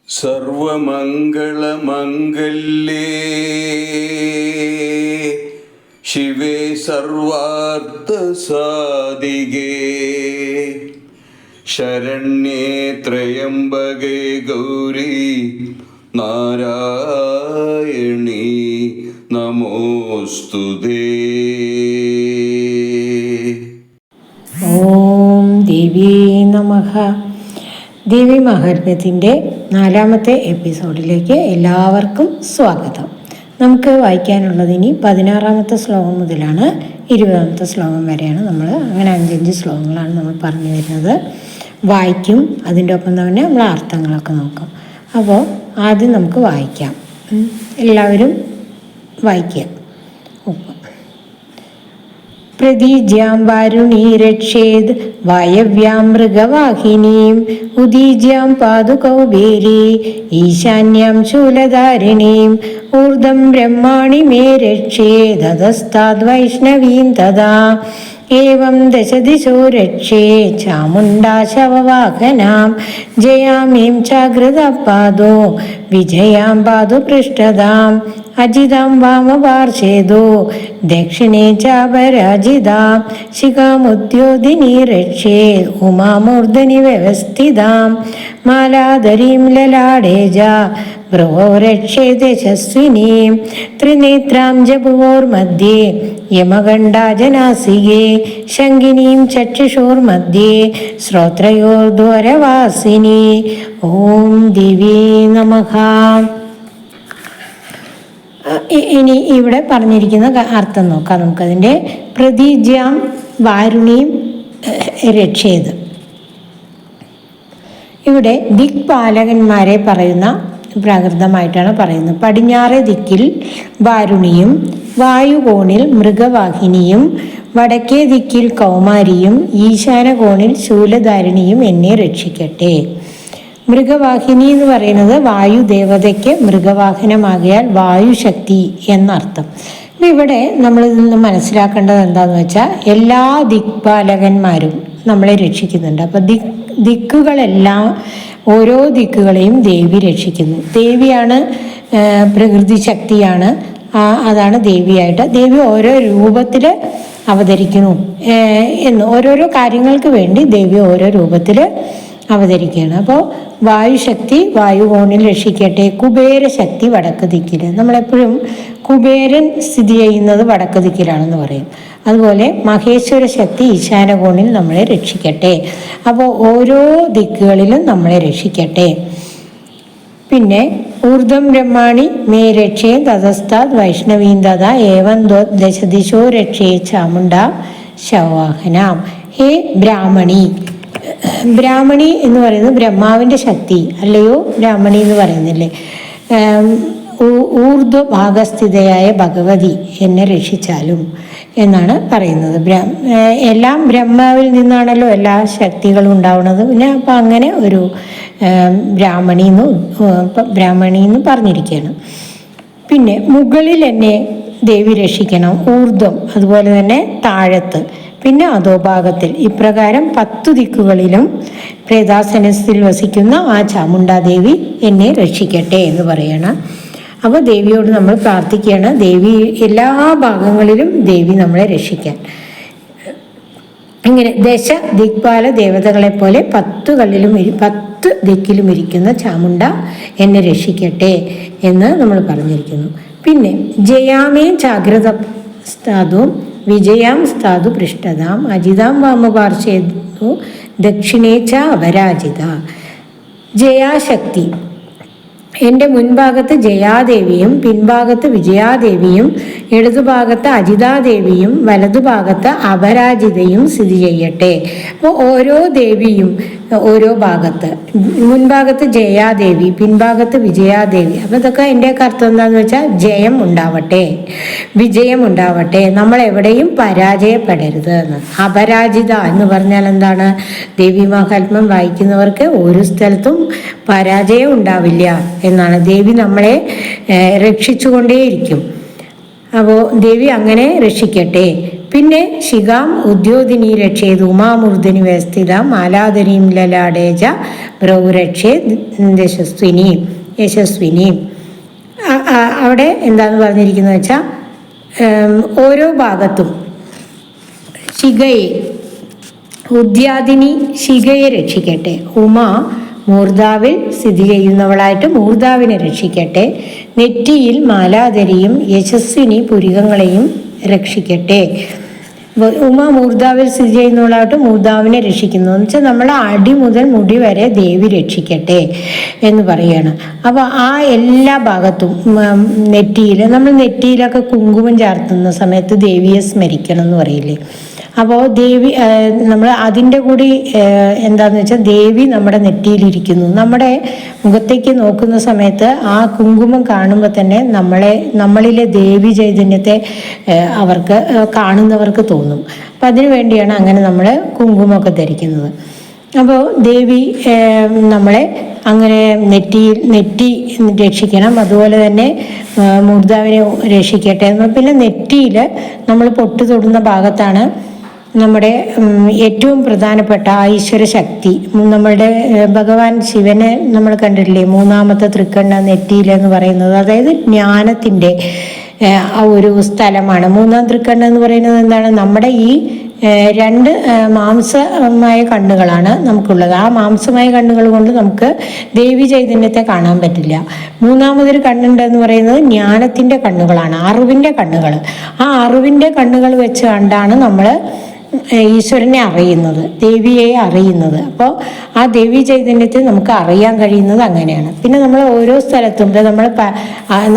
സർവമംഗളമംഗല്യേ ശിവേ സർവാർത്ഥസാധികേ ശരണ്യേ ത്രയംബകേ ഗൗരി നാരായണീ നമോസ്തുതേ. ഓം ദേവീ നമഃ. ദേവി മഹാത്മ്യത്തിൻ്റെ 4ാമത്തെ എപ്പിസോഡിലേക്ക് എല്ലാവർക്കും സ്വാഗതം. നമുക്ക് വായിക്കാനുള്ളത് ഇനി 16ാമത്തെ ശ്ലോകം മുതലാണ് 20ാമത്തെ ശ്ലോകം വരെയാണ്. അങ്ങനെ 5 ശ്ലോകങ്ങളാണ് നമ്മൾ പറഞ്ഞു വരുന്നത്. വായിക്കും, അതിൻ്റെ ഒപ്പം തന്നെ നമ്മൾ അർത്ഥങ്ങളൊക്കെ നോക്കാം. അപ്പോൾ ആദ്യം നമുക്ക് വായിക്കാം. എല്ലാവരും വായിക്കുക. പ്രതീജ്യാം വാരുണീ രക്ഷേത് വായവ്യാം മൃഗവാഹിനീം ഉദീജ്യാം പാതുകൗബേരീ ഈശാന്യാം ശൂലധാരിണീം ഊർധ്വം ബ്രഹ്മാണി മേ രക്ഷേതസ്താദ് വൈഷ്ണവീം തഥാ ഏവം ദശദിശോ രക്ഷേ ചാമുണ്ഡാ ശവവാഹനാം ജയാമീം ചാഗ്രതപാദോ വിജയാം പാദുപൃഷ്ഠതാം അജിതാം വാമപാർശ്വേദോ ദക്ഷിണേ ചാപരാജിതാം ശിഖാമുദ്യോധിനി രക്ഷേ ഉമാമൂർധനി വ്യവസ്ഥിതാം മാലാധരീം ലലാടേജ ഭ്രുവോ രക്ഷേ യശസ്വിനീം ത്രിനേത്രാം ജഭുവോർമധ്യേ യമകണ്ഠാജനാസികേ ശങ്കിനീം ചക്ഷുഷോർമധ്യേ ശ്രോത്രയോർദ്വാരവാസിനി. ഓം ദേവീ നമഃ. ഇനി ഇവിടെ പറഞ്ഞിരിക്കുന്ന അർത്ഥം നോക്കാം നമുക്കതിൻ്റെ. പ്രതീജ്യാം വാരുണീം രക്ഷേത്. ഇവിടെ ദിക്പാലകന്മാരെ പറയുന്ന പ്രാകൃതമായിട്ടാണ് പറയുന്നത്. പടിഞ്ഞാറേ ദിക്കിൽ വാരുണിയും വായുകോണിൽ മൃഗവാഹിനിയും വടക്കേ ദിക്കിൽ കൗമാരിയും ഈശാനകോണിൽ ശൂലധാരിണിയും എന്നെ രക്ഷിക്കട്ടെ. മൃഗവാഹിനി എന്ന് പറയുന്നത് വായുദേവതയ്ക്ക് മൃഗവാഹനമാകിയാൽ വായുശക്തി എന്നർത്ഥം. അപ്പം ഇവിടെ നമ്മൾ ഇതിൽ നിന്ന് മനസ്സിലാക്കേണ്ടത് എന്താണെന്ന് വെച്ചാൽ എല്ലാ ദിക്പാലകന്മാരും നമ്മളെ രക്ഷിക്കുന്നുണ്ട്. അപ്പം ദിക്കുകളെല്ലാം ഓരോ ദിക്കുകളെയും ദേവി രക്ഷിക്കുന്നു. ദേവിയാണ്, പ്രകൃതി ശക്തിയാണ്. അതാണ് ദേവിയായിട്ട്. ദേവി ഓരോ രൂപത്തിൽ അവതരിക്കുന്നു എന്ന് ഓരോരോ കാര്യങ്ങൾക്ക് വേണ്ടി ദേവി ഓരോ രൂപത്തിൽ അവതരിക്കുകയാണ്. അപ്പോൾ വായുശക്തി വായുകോണിൽ രക്ഷിക്കട്ടെ. കുബേരശക്തി വടക്ക് ദിക്കിൽ. നമ്മളെപ്പോഴും കുബേരൻ സ്ഥിതി ചെയ്യുന്നത് വടക്ക് ദിക്കിലാണെന്ന് പറയും. അതുപോലെ മഹേശ്വര ശക്തി ഈശാനകോണിൽ നമ്മളെ രക്ഷിക്കട്ടെ. അപ്പോൾ ഓരോ ദിക്കുകളിലും നമ്മളെ രക്ഷിക്കട്ടെ. പിന്നെ ഊർധ്വം ബ്രഹ്മാണി മേ രക്ഷേ തതസ്താദ് വൈഷ്ണവീം തഥാ ഏവം ദശദിശോ രക്ഷേ ചാമുണ്ഡ ശവവാഹനാം. ഹേ ബ്രാഹ്മണി. ബ്രാഹ്മണി എന്ന് പറയുന്നത് ബ്രഹ്മാവിൻ്റെ ശക്തി അല്ലയോ ബ്രാഹ്മണി എന്ന് പറയുന്നില്ലേ. ഊർധ്വഭാഗസ്ഥിതയായ ഭഗവതി എന്നെ രക്ഷിച്ചാലും എന്നാണ് പറയുന്നത്. എല്ലാം ബ്രഹ്മാവിൽ നിന്നാണല്ലോ എല്ലാ ശക്തികളും ഉണ്ടാവുന്നത്. പിന്നെ അപ്പം അങ്ങനെ ഒരു ബ്രാഹ്മണി എന്ന് പറഞ്ഞിരിക്കുകയാണ്. പിന്നെ മുകളിൽ എന്നെ ദേവി രക്ഷിക്കണം, ഊർധ്വം, അതുപോലെ തന്നെ താഴത്ത്, പിന്നെ അധോഭാഗത്തിൽ. ഇപ്രകാരം 10 ദിക്കുകളിലും പ്രേതാസനത്തിൽ വസിക്കുന്ന ആ ചാമുണ്ഡാദേവി എന്നെ രക്ഷിക്കട്ടെ എന്ന് പറയണം. അപ്പോൾ ദേവിയോട് നമ്മൾ പ്രാർത്ഥിക്കുകയാണ്. ദേവി എല്ലാ ഭാഗങ്ങളിലും ദേവി നമ്മളെ രക്ഷിക്കാൻ. ഇങ്ങനെ ദശ ദിക്പാല ദേവതകളെ പോലെ 10 ദിക്കിലും ഇരിക്കുന്ന ചാമുണ്ഡ എന്നെ രക്ഷിക്കട്ടെ എന്ന് നമ്മൾ പറഞ്ഞിരിക്കുന്നു. പിന്നെ ജയാമേ ജാഗ്രത സ്ഥാതും വിജയാം സ്ഥാതു പൃഷ്ഠതാം അജിതാം വാമപാർശ്വേദു ദക്ഷിണേച്ച അപരാജിത. ജയാശക്തി. എൻ്റെ മുൻഭാഗത്ത് ജയാദേവിയും പിൻഭാഗത്ത് വിജയാദേവിയും ഇടതുഭാഗത്ത് അജിതാദേവിയും വലതുഭാഗത്ത് അപരാജിതയും സ്ഥിതി ചെയ്യട്ടെ. അപ്പോൾ ഓരോ ദേവിയും ഓരോ ഭാഗത്ത്, മുൻഭാഗത്ത് ജയാദേവി, പിൻഭാഗത്ത് വിജയാദേവി. അപ്പോൾ ഇതൊക്കെ എൻ്റെയൊക്കെ അർത്ഥം എന്താണെന്ന് വെച്ചാൽ ജയം ഉണ്ടാവട്ടെ, വിജയം ഉണ്ടാവട്ടെ, നമ്മൾ എവിടെയും പരാജയപ്പെടരുത് എന്ന്. അപരാജിത എന്ന് പറഞ്ഞാൽ എന്താണ്? ദേവി മഹാത്മ്യം വായിക്കുന്നവർക്ക് ഒരു സ്ഥലത്തും പരാജയം ഉണ്ടാവില്ല എന്നാണ്. ദേവി നമ്മളെ രക്ഷിച്ചുകൊണ്ടേയിരിക്കും. അപ്പോൾ ദേവി അങ്ങനെ രക്ഷിക്കട്ടെ. പിന്നെ ശിഖാം ഉദ്യോതിനി രക്ഷേത് ഉമാമൂർധനി വ്യസ്ഥിത മാലാധരീം ലലാടേജ ബ്രൗരക്ഷേ യശസ്വിനിയും. അവിടെ എന്താന്ന് പറഞ്ഞിരിക്കുന്നത് വെച്ചാൽ ഓരോ ഭാഗത്തും ശിഖയെ ഉദ്യാദിനി ശിഖയെ രക്ഷിക്കട്ടെ. ഉമ മൂർധാവിൽ സ്ഥിതി ചെയ്യുന്നവളായിട്ട് മൂർധാവിനെ രക്ഷിക്കട്ടെ. നെറ്റിയിൽ മാലാധരിയും യശസ്വിനി പുരികങ്ങളെയും രക്ഷിക്കട്ടെ. ഉമ മൂർധാവിൽ സ്ഥിതി ചെയ്യുന്നവളായിട്ട് മൂർധാവിനെ രക്ഷിക്കുന്നു എന്ന് വെച്ചാൽ നമ്മളെ അടി മുതൽ മുടി വരെ ദേവി രക്ഷിക്കട്ടെ എന്ന് പറയുകയാണ്. അപ്പോൾ ആ എല്ലാ ഭാഗത്തും നെറ്റിയിൽ നമ്മൾ നെറ്റിയിലൊക്കെ കുങ്കുമം ചാർത്തുന്ന സമയത്ത് ദേവിയെ സ്മരിക്കണം എന്ന് പറയില്ലേ. അപ്പോൾ ദേവി നമ്മൾ അതിൻ്റെ കൂടി എന്താന്ന് വെച്ചാൽ ദേവി നമ്മുടെ നെറ്റിയിലിരിക്കുന്നു. നമ്മുടെ മുഖത്തേക്ക് നോക്കുന്ന സമയത്ത് ആ കുങ്കുമം കാണുമ്പോൾ തന്നെ നമ്മളിലെ ദേവി ചൈതന്യത്തെ കാണുന്നവർക്ക് തോന്നും. അപ്പം അതിനു വേണ്ടിയാണ് അങ്ങനെ നമ്മൾ കുങ്കുമമൊക്കെ ധരിക്കുന്നത്. അപ്പോൾ ദേവി നമ്മളെ അങ്ങനെ നെറ്റി രക്ഷിക്കണം. അതുപോലെ തന്നെ മൂർധാവിനെ രക്ഷിക്കട്ടെ. പിന്നെ നെറ്റിയിൽ നമ്മൾ പൊട്ട് തൊടുന്ന ഭാഗത്താണ് നമ്മുടെ ഏറ്റവും പ്രധാനപ്പെട്ട ഈശ്വര ശക്തി. നമ്മളുടെ ഭഗവാൻ ശിവനെ നമ്മൾ കണ്ടിട്ടില്ലേ, മൂന്നാമത്തെ തൃക്കണ്ണ നെറ്റിയിലെന്ന് പറയുന്നത്. അതായത് ജ്ഞാനത്തിൻ്റെ ആ ഒരു സ്ഥലമാണ്. മൂന്നാം തൃക്കണ്ണ് എന്ന് പറയുന്നത് എന്താണ്? നമ്മുടെ ഈ രണ്ട് മാംസമായ കണ്ണുകളാണ് നമുക്കുള്ളത്. ആ മാംസമായ കണ്ണുകൾ കൊണ്ട് നമുക്ക് ദേവി ചൈതന്യത്തെ കാണാൻ പറ്റില്ല. മൂന്നാമതൊരു കണ്ണുണ്ട് എന്ന് പറയുന്നത് ജ്ഞാനത്തിൻ്റെ കണ്ണുകളാണ്, അറിവിൻ്റെ കണ്ണുകൾ. ആ അറിവിൻ്റെ കണ്ണുകൾ വെച്ച് കണ്ടാണ് നമ്മൾ ഈശ്വരനെ അറിയുന്നത്, ദേവിയെ അറിയുന്നത്. അപ്പോൾ ആ ദേവി ചൈതന്യത്തെ നമുക്ക് അറിയാൻ കഴിയുന്നത് അങ്ങനെയാണ്. പിന്നെ നമ്മൾ ഓരോ സ്ഥലത്തും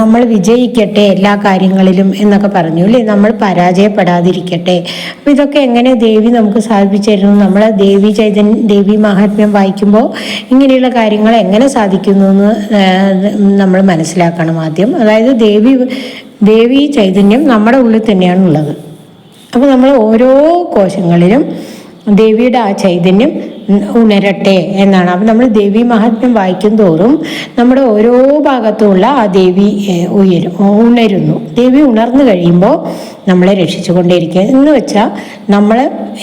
നമ്മൾ വിജയിക്കട്ടെ എല്ലാ കാര്യങ്ങളിലും എന്നൊക്കെ പറഞ്ഞു അല്ലേ, നമ്മൾ പരാജയപ്പെടാതിരിക്കട്ടെ. അപ്പം ഇതൊക്കെ എങ്ങനെ ദേവി നമുക്ക് സാധിപ്പിച്ചു തരുന്നു? നമ്മൾ ദേവി മഹാത്മ്യം വായിക്കുമ്പോൾ ഇങ്ങനെയുള്ള കാര്യങ്ങൾ എങ്ങനെ സാധിക്കുന്നു എന്ന് നമ്മൾ മനസ്സിലാക്കണം ആദ്യം. അതായത് ദേവി ചൈതന്യം നമ്മുടെ ഉള്ളിൽ തന്നെയാണുള്ളത്. അപ്പോൾ നമ്മൾ ഓരോ കോശങ്ങളിലും ദേവിയുടെ ആ ചൈതന്യം ഉണരട്ടെ എന്നാണ്. അപ്പം നമ്മൾ ദേവി മഹാത്മ്യം വായിക്കും തോറും നമ്മുടെ ഓരോ ഭാഗത്തുമുള്ള ആ ദേവി ഉണരുന്നു. ദേവി ഉണർന്നു കഴിയുമ്പോൾ നമ്മളെ രക്ഷിച്ചുകൊണ്ടേയിരിക്കുക എന്ന് വെച്ചാൽ നമ്മൾ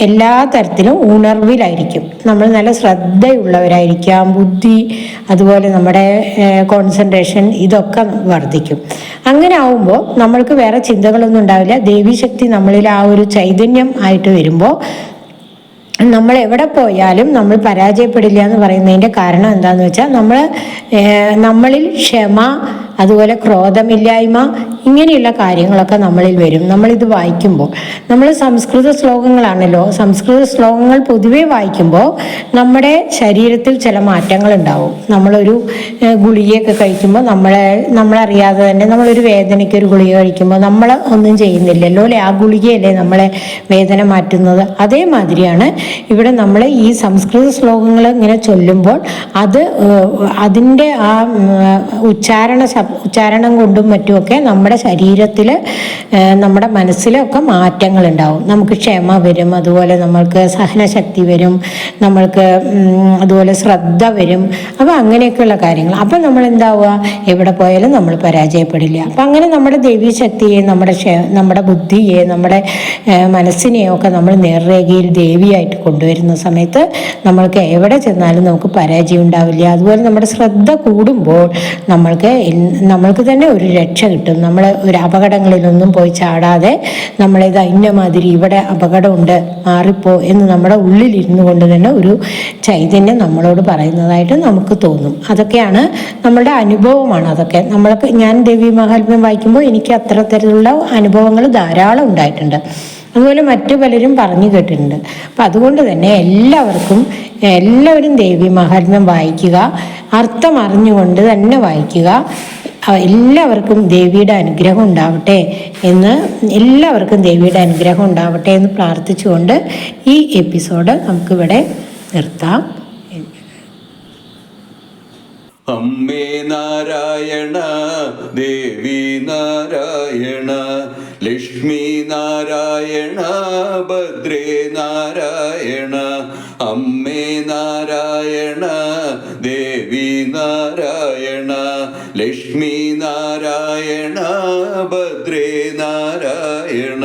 എല്ലാ തരത്തിലും ഉണർവിലായിരിക്കും. നമ്മൾ നല്ല ശ്രദ്ധയുള്ളവരായിരിക്കാം. ബുദ്ധി, അതുപോലെ നമ്മുടെ കോൺസെൻട്രേഷൻ, ഇതൊക്കെ വർദ്ധിക്കും. അങ്ങനെ ആവുമ്പോൾ നമ്മൾക്ക് വേറെ ചിന്തകളൊന്നും ഉണ്ടാവില്ല. ദേവീശക്തി നമ്മളിൽ ആ ഒരു ചൈതന്യം ആയിട്ട് വരുമ്പോൾ നമ്മൾ എവിടെ പോയാലും നമ്മൾ പരാജയപ്പെടില്ല എന്ന് പറയുന്നതിൻ്റെ കാരണം എന്താണെന്ന് വെച്ചാൽ നമ്മളിൽ ക്ഷമ, അതുപോലെ ക്രോധമില്ലായ്മ, ഇങ്ങനെയുള്ള കാര്യങ്ങളൊക്കെ നമ്മളിൽ വരും. നമ്മളിത് വായിക്കുമ്പോൾ നമ്മൾ സംസ്കൃത ശ്ലോകങ്ങളാണല്ലോ, സംസ്കൃത ശ്ലോകങ്ങൾ പൊതുവേ വായിക്കുമ്പോൾ നമ്മുടെ ശരീരത്തിൽ ചില മാറ്റങ്ങൾ ഉണ്ടാവും. നമ്മളൊരു ഗുളികയൊക്കെ കഴിക്കുമ്പോൾ നമ്മളറിയാതെ തന്നെ നമ്മളൊരു വേദനയ്ക്ക് ഒരു ഗുളിക കഴിക്കുമ്പോൾ നമ്മൾ ഒന്നും ചെയ്യുന്നില്ലല്ലോ അല്ലേ, ആ ഗുളികയല്ലേ നമ്മളെ വേദന മാറ്റുന്നത്. അതേമാതിരിയാണ് ഇവിടെ നമ്മൾ ഈ സംസ്കൃത ശ്ലോകങ്ങൾ ഇങ്ങനെ ചൊല്ലുമ്പോൾ അതിൻ്റെ ആ ഉച്ചാരണം കൊണ്ടും മറ്റുമൊക്കെ നമ്മുടെ ശരീരത്തിൽ, നമ്മുടെ മനസ്സിലൊക്കെ മാറ്റങ്ങൾ ഉണ്ടാവും. നമുക്ക് ക്ഷമ വരും, അതുപോലെ നമ്മൾക്ക് സഹനശക്തി വരും, നമ്മൾക്ക് അതുപോലെ ശ്രദ്ധ വരും. അപ്പോൾ അങ്ങനെയൊക്കെയുള്ള കാര്യങ്ങൾ. അപ്പം നമ്മൾ എന്താവുക, എവിടെ പോയാലും നമ്മൾ പരാജയപ്പെടില്ല. അപ്പം അങ്ങനെ നമ്മുടെ ദേവീശക്തിയെ, നമ്മുടെ ബുദ്ധിയെ, നമ്മുടെ മനസ്സിനെയോ ഒക്കെ നമ്മൾ നേർരേഖയിൽ ദേവിയായിട്ട് കൊണ്ടുവരുന്ന സമയത്ത് നമ്മൾക്ക് എവിടെ ചെന്നാലും നമുക്ക് പരാജയം ഉണ്ടാവില്ല. അതുപോലെ നമ്മുടെ ശ്രദ്ധ കൂടുമ്പോൾ നമ്മൾക്ക് തന്നെ ഒരു രക്ഷ കിട്ടും. നമ്മൾ ഒരു അപകടങ്ങളിലൊന്നും പോയി ചാടാതെ നമ്മളിത് ഇന്നമാതിരി ഇവിടെ അപകടമുണ്ട്, മാറിപ്പോ എന്ന് നമ്മുടെ ഉള്ളിലിരുന്നു കൊണ്ട് തന്നെ ഒരു ചൈതന്യം നമ്മളോട് പറയുന്നതായിട്ട് നമുക്ക് തോന്നും. അതൊക്കെയാണ് നമ്മളുടെ അനുഭവമാണ്. അതൊക്കെ ഞാൻ ദേവി മഹാത്മ്യം വായിക്കുമ്പോൾ എനിക്ക് അത്തരത്തിലുള്ള അനുഭവങ്ങൾ ധാരാളം ഉണ്ടായിട്ടുണ്ട്. അതുപോലെ മറ്റു പലരും പറഞ്ഞു കേട്ടിട്ടുണ്ട്. അപ്പം അതുകൊണ്ട് തന്നെ എല്ലാവരും ദേവി മഹാത്മ്യം വായിക്കുക, അർത്ഥം അറിഞ്ഞുകൊണ്ട് തന്നെ വായിക്കുക. എല്ലാവർക്കും ദേവിയുടെ അനുഗ്രഹം ഉണ്ടാവട്ടെ എന്ന് പ്രാർത്ഥിച്ചുകൊണ്ട് ഈ എപ്പിസോഡ് നമുക്കിവിടെ നിർത്താം. അമ്മേ നാരായണ, ദേവി നാരായണ, ലക്ഷ്മി നാരായണ, ഭദ്രേ നാരായണ. അമ്മേ നാരായണ, ദേവി നാരായണ, ലക്ഷ്മി നാരായണ, ഭദ്രേ നാരായണ.